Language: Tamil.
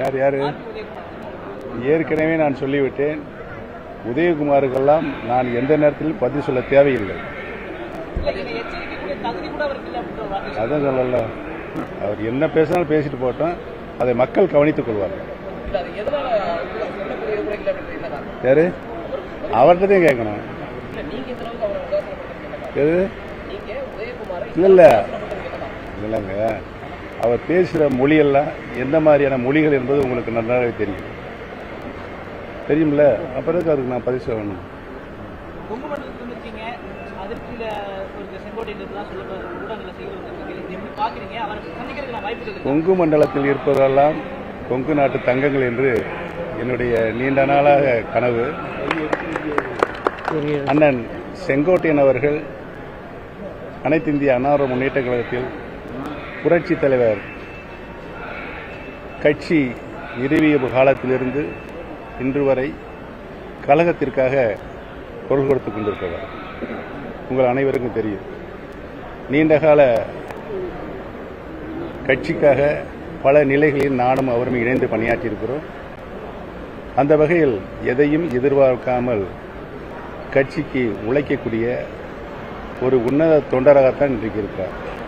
யார் யாரு? ஏற்கனவே நான் சொல்லிவிட்டேன், உதயகுமாருக்கெல்லாம் நான் எந்த நேரத்திலும் பதில் சொல்ல தேவையில்லை. அதான் சொல்லல, அவர் என்ன பேசினாலும் பேசிட்டு போட்டோம், அதை மக்கள் கவனித்துக் கொள்வார்கள். யாரு? அவர்கிட்ட தான் கேட்கணும். இல்ல இல்லைங்க, அவர் பேசுகிற மொழியெல்லாம் எந்த மாதிரியான மொழிகள் என்பது உங்களுக்கு நன்றாகவே தெரியும்ல. அப்புறம் அதுக்கு நான் பதில் சொல்லணும். கொங்கு மண்டலத்தில் இருப்பதெல்லாம் கொங்கு நாட்டு தங்கங்கள் என்று என்னுடைய நீண்ட நாளாக கனவு. அண்ணன் செங்கோட்டையன் அவர்கள் அனைத்து இந்திய அண்ணா முன்னேற்ற கழகத்தில் புரட்சி தலைவர் கட்சி நிறுவிய காலத்திலிருந்து இன்று வரை கழகத்திற்காக குரல் கொடுத்துக் கொண்டிருக்கிறார். உங்கள் அனைவருக்கும் தெரியும், நீண்டகால கட்சிக்காக பல நிலைகளில் நானும் அவரும் இணைந்து பணியாற்றியிருக்கிறோம். அந்த வகையில் எதையும் எதிர்பார்க்காமல் கட்சிக்கு உழைக்கக்கூடிய ஒரு உன்னத தொண்டராகத்தான் இன்றைக்கு இருக்கிறார்.